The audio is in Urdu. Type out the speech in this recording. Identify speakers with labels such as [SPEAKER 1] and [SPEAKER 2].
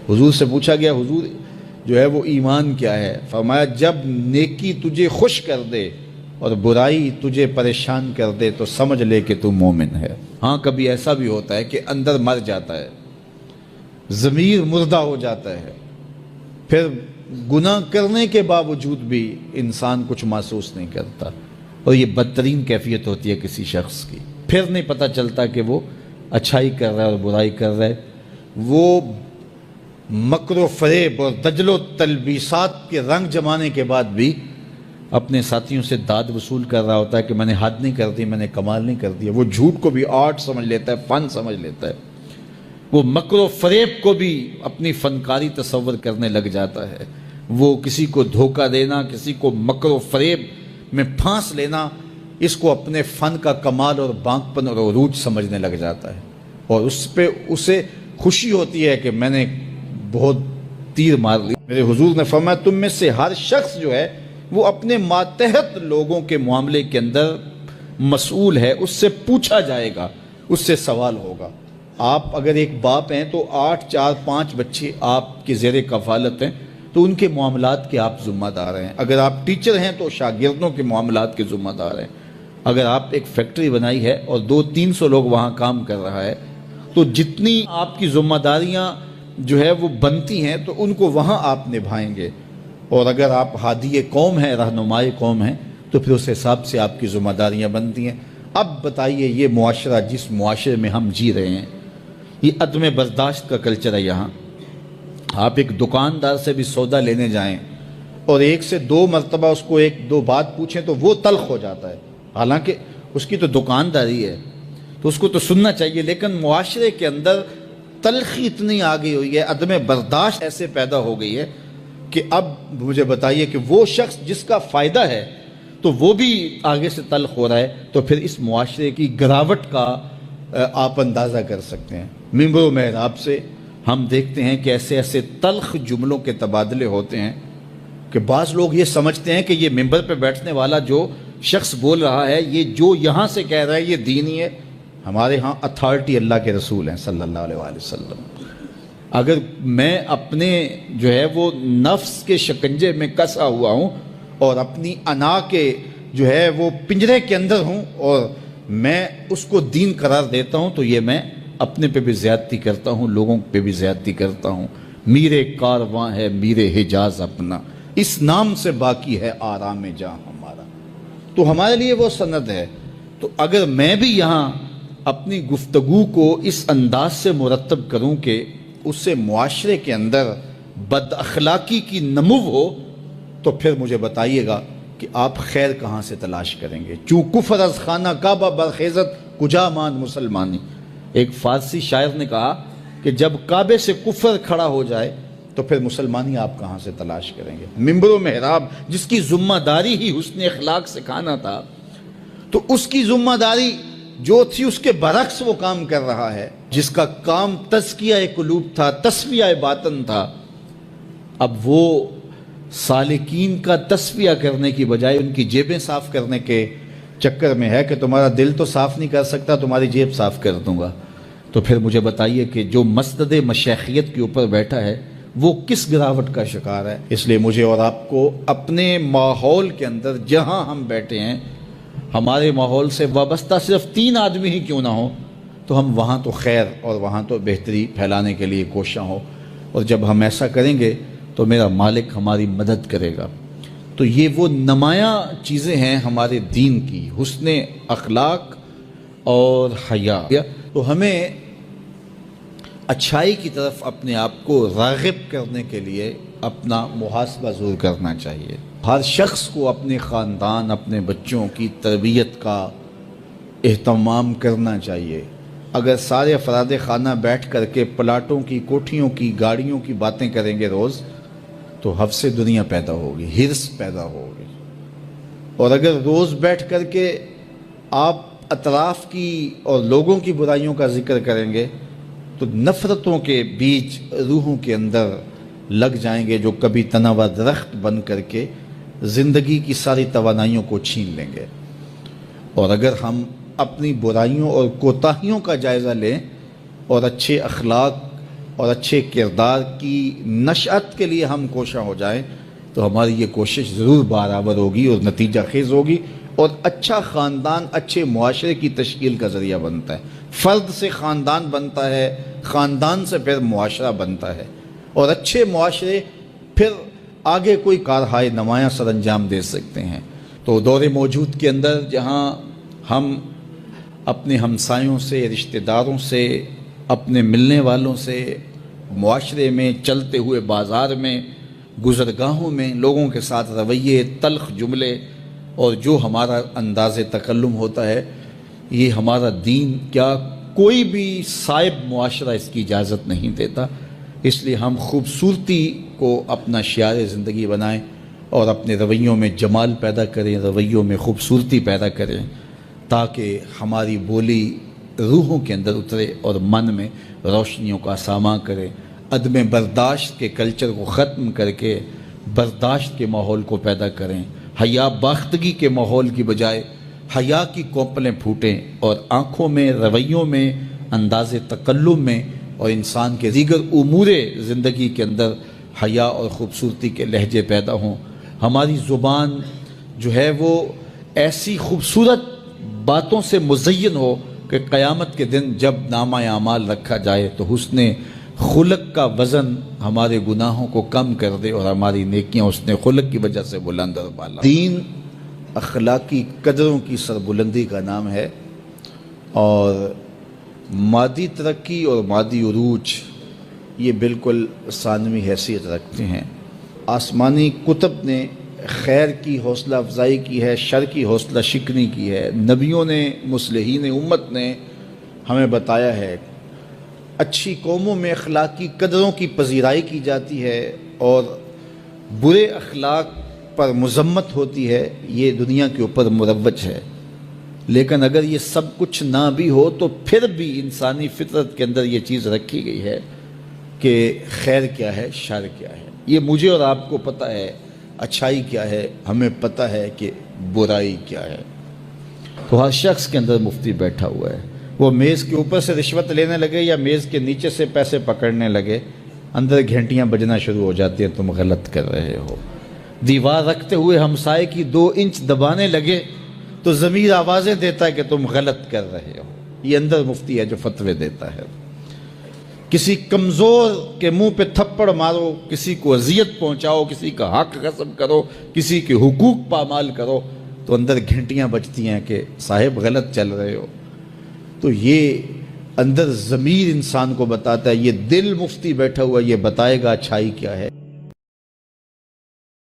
[SPEAKER 1] حضور سے پوچھا گیا حضور جو ہے وہ ایمان کیا ہے؟ فرمایا جب نیکی تجھے خوش کر دے اور برائی تجھے پریشان کر دے تو سمجھ لے کہ تو مومن ہے۔ ہاں کبھی ایسا بھی ہوتا ہے کہ اندر مر جاتا ہے، ضمیر مردہ ہو جاتا ہے، پھر گناہ کرنے کے باوجود بھی انسان کچھ محسوس نہیں کرتا، اور یہ بدترین کیفیت ہوتی ہے کسی شخص کی۔ پھر نہیں پتہ چلتا کہ وہ اچھائی کر رہا ہے اور برائی کر رہا ہے، وہ مکر و فریب اور دجل و تلبیسات کے رنگ جمانے کے بعد بھی اپنے ساتھیوں سے داد وصول کر رہا ہوتا ہے کہ میں نے حد نہیں کر دی، میں نے کمال نہیں کر دیا۔ وہ جھوٹ کو بھی آرٹ سمجھ لیتا ہے، فن سمجھ لیتا ہے، وہ مکر و فریب کو بھی اپنی فنکاری تصور کرنے لگ جاتا ہے، وہ کسی کو دھوکہ دینا، کسی کو مکر و فریب میں پھانس لینا، اس کو اپنے فن کا کمال اور بانکپن اور عروج سمجھنے لگ جاتا ہے، اور اس پہ اسے خوشی ہوتی ہے کہ میں نے بہت تیر مار لی۔ میرے حضور نے فرمایا تم میں سے ہر شخص جو ہے وہ اپنے ماتحت لوگوں کے معاملے کے اندر مسئول ہے، اس سے پوچھا جائے گا، اس سے سوال ہوگا۔ آپ اگر ایک باپ ہیں تو 8 4 5 بچے آپ کے زیر کفالت ہیں، تو ان کے معاملات کے آپ ذمہ دار ہیں۔ اگر آپ ٹیچر ہیں تو شاگردوں کے معاملات کے ذمہ دار ہیں۔ اگر آپ ایک فیکٹری بنائی ہے اور 200-300 لوگ وہاں کام کر رہا ہے، تو جتنی آپ کی ذمہ داریاں جو ہے وہ بنتی ہیں تو ان کو وہاں آپ نبھائیں گے، اور اگر آپ ہادی قوم ہیں، رہنمائی قوم ہیں، تو پھر اس حساب سے آپ کی ذمہ داریاں بنتی ہیں۔ اب بتائیے یہ معاشرہ جس معاشرے میں ہم جی رہے ہیں، یہ عدم برداشت کا کلچر ہے۔ یہاں آپ ایک دکاندار سے بھی سودا لینے جائیں اور 1 سے 2 مرتبہ اس کو 1-2 بات پوچھیں تو وہ تلخ ہو جاتا ہے، حالانکہ اس کی تو دکانداری ہے تو اس کو تو سننا چاہیے، لیکن معاشرے کے اندر تلخی اتنی آ گئی ہوئی ہے، عدم برداشت ایسے پیدا ہو گئی ہے کہ اب مجھے بتائیے کہ وہ شخص جس کا فائدہ ہے تو وہ بھی آگے سے تلخ ہو رہا ہے، تو پھر اس معاشرے کی گراوٹ کا آپ اندازہ کر سکتے ہیں۔ منبر و محراب سے ہم دیکھتے ہیں کہ ایسے ایسے تلخ جملوں کے تبادلے ہوتے ہیں کہ بعض لوگ یہ سمجھتے ہیں کہ یہ منبر پہ بیٹھنے والا جو شخص بول رہا ہے، یہ جو یہاں سے کہہ رہا ہے یہ دینی ہے۔ ہمارے ہاں اتھارٹی اللہ کے رسول ہیں صلی اللہ علیہ وآلہ وسلم۔ اگر میں اپنے جو ہے وہ نفس کے شکنجے میں کسا ہوا ہوں اور اپنی انا کے جو ہے وہ پنجرے کے اندر ہوں اور میں اس کو دین قرار دیتا ہوں، تو یہ میں اپنے پہ بھی زیادتی کرتا ہوں، لوگوں پہ بھی زیادتی کرتا ہوں۔ میرے کارواں ہے میرے حجاز اپنا، اس نام سے باقی ہے آرام جاں ہمارا۔ تو ہمارے لیے وہ سند ہے۔ تو اگر میں بھی یہاں اپنی گفتگو کو اس انداز سے مرتب کروں کہ اس سے معاشرے کے اندر بد اخلاقی کی نمو ہو، تو پھر مجھے بتائیے گا کہ آپ خیر کہاں سے تلاش کریں گے؟ چوں کفر از خانہ کعبہ برخیزت کجا مان مسلمانی۔ ایک فارسی شاعر نے کہا کہ جب کعبے سے کفر کھڑا ہو جائے تو پھر مسلمانی آپ کہاں سے تلاش کریں گے؟ منبر و محراب جس کی ذمہ داری ہی حسن اخلاق سکھانا تھا، تو اس کی ذمہ داری جو تھی اس کے برعکس وہ کام کر رہا ہے۔ جس کا کام تزکیہ قلوب تھا، تصفیہ باطن تھا، اب وہ سالکین کا تصفیہ کرنے کی بجائے ان کی جیبیں صاف کرنے کے چکر میں ہے کہ تمہارا دل تو صاف نہیں کر سکتا، تمہاری جیب صاف کر دوں گا۔ تو پھر مجھے بتائیے کہ جو مسند مشیخیت کے اوپر بیٹھا ہے وہ کس گراوٹ کا شکار ہے؟ اس لیے مجھے اور آپ کو اپنے ماحول کے اندر جہاں ہم بیٹھے ہیں، ہمارے ماحول سے وابستہ صرف 3 آدمی ہی کیوں نہ ہوں، تو ہم وہاں تو خیر اور وہاں تو بہتری پھیلانے کے لیے کوشاں ہوں، اور جب ہم ایسا کریں گے تو میرا مالک ہماری مدد کرے گا۔ تو یہ وہ نمایاں چیزیں ہیں ہمارے دین کی، حسن اخلاق اور حیا۔ تو ہمیں اچھائی کی طرف اپنے آپ کو راغب کرنے کے لیے اپنا محاسبہ ضرور کرنا چاہیے۔ ہر شخص کو اپنے خاندان، اپنے بچوں کی تربیت کا اہتمام کرنا چاہیے۔ اگر سارے افراد خانہ بیٹھ کر کے پلاٹوں کی، کوٹھیوں کی، گاڑیوں کی باتیں کریں گے روز، تو حفظ دنیا پیدا ہوگی، ہرس پیدا ہوگی۔ اور اگر روز بیٹھ کر کے آپ اطراف کی اور لوگوں کی برائیوں کا ذکر کریں گے تو نفرتوں کے بیج روحوں کے اندر لگ جائیں گے، جو کبھی تناور درخت بن کر کے زندگی کی ساری توانائیوں کو چھین لیں گے۔ اور اگر ہم اپنی برائیوں اور کوتاہیوں کا جائزہ لیں اور اچھے اخلاق اور اچھے کردار کی نشأت کے لیے ہم کوشاں ہو جائیں تو ہماری یہ کوشش ضرور برآمد ہوگی اور نتیجہ خیز ہوگی، اور اچھا خاندان اچھے معاشرے کی تشکیل کا ذریعہ بنتا ہے۔ فرد سے خاندان بنتا ہے، خاندان سے پھر معاشرہ بنتا ہے، اور اچھے معاشرے پھر آگے کوئی کارہائے نمایاں سر انجام دے سکتے ہیں۔ تو دور موجود کے اندر جہاں ہم اپنے ہمسایوں سے، رشتہ داروں سے، اپنے ملنے والوں سے، معاشرے میں، چلتے ہوئے بازار میں، گزرگاہوں میں لوگوں کے ساتھ رویے، تلخ جملے اور جو ہمارا انداز تکلم ہوتا ہے، یہ ہمارا دین کیا کوئی بھی صائب معاشرہ اس کی اجازت نہیں دیتا۔ اس لیے ہم خوبصورتی کو اپنا شعار زندگی بنائیں اور اپنے رویوں میں جمال پیدا کریں، رویوں میں خوبصورتی پیدا کریں، تاکہ ہماری بولی روحوں کے اندر اترے اور من میں روشنیوں کا ساماں کرے۔ عدم برداشت کے کلچر کو ختم کر کے برداشت کے ماحول کو پیدا کریں، حیا باختگی کے ماحول کی بجائے حیا کی کوپلیں پھوٹیں، اور آنکھوں میں، رویوں میں، انداز تکلم میں اور انسان کے دیگر امور زندگی کے اندر حیا اور خوبصورتی کے لہجے پیدا ہوں۔ ہماری زبان جو ہے وہ ایسی خوبصورت باتوں سے مزین ہو کہ قیامت کے دن جب نامہ اعمال رکھا جائے تو حسن خلق کا وزن ہمارے گناہوں کو کم کر دے اور ہماری نیکیاں حسن خلق کی وجہ سے بلند اور بالا۔ دین اخلاقی قدروں کی سربلندی کا نام ہے، اور مادی ترقی اور مادی عروج یہ بالکل ثانوی حیثیت رکھتے ہیں۔ آسمانی کتب نے خیر کی حوصلہ افزائی کی ہے، شر کی حوصلہ شکنی کی ہے۔ نبیوں نے، مصلحین امت نے ہمیں بتایا ہے اچھی قوموں میں اخلاقی قدروں کی پذیرائی کی جاتی ہے اور برے اخلاق پر مذمت ہوتی ہے، یہ دنیا کے اوپر مروج ہے۔ لیکن اگر یہ سب کچھ نہ بھی ہو تو پھر بھی انسانی فطرت کے اندر یہ چیز رکھی گئی ہے کہ خیر کیا ہے، شر کیا ہے۔ یہ مجھے اور آپ کو پتہ ہے اچھائی کیا ہے، ہمیں پتہ ہے کہ برائی کیا ہے۔ تو ہر شخص کے اندر مفتی بیٹھا ہوا ہے، وہ میز کے اوپر سے رشوت لینے لگے یا میز کے نیچے سے پیسے پکڑنے لگے، اندر گھنٹیاں بجنا شروع ہو جاتی ہیں، تم غلط کر رہے ہو۔ دیوار رکھتے ہوئے ہمسائے کی 2 انچ دبانے لگے تو ضمیر آوازیں دیتا ہے کہ تم غلط کر رہے ہو۔ یہ اندر مفتی ہے جو فتوے دیتا ہے۔ کسی کمزور کے منہ پہ تھپڑ مارو، کسی کو اذیت پہنچاؤ، کسی کا حق غصب کرو، کسی کے حقوق پامال کرو تو اندر گھنٹیاں بجتی ہیں کہ صاحب غلط چل رہے ہو۔ تو یہ اندر ضمیر انسان کو بتاتا ہے، یہ دل مفتی بیٹھا ہوا یہ بتائے گا اچھائی کیا ہے۔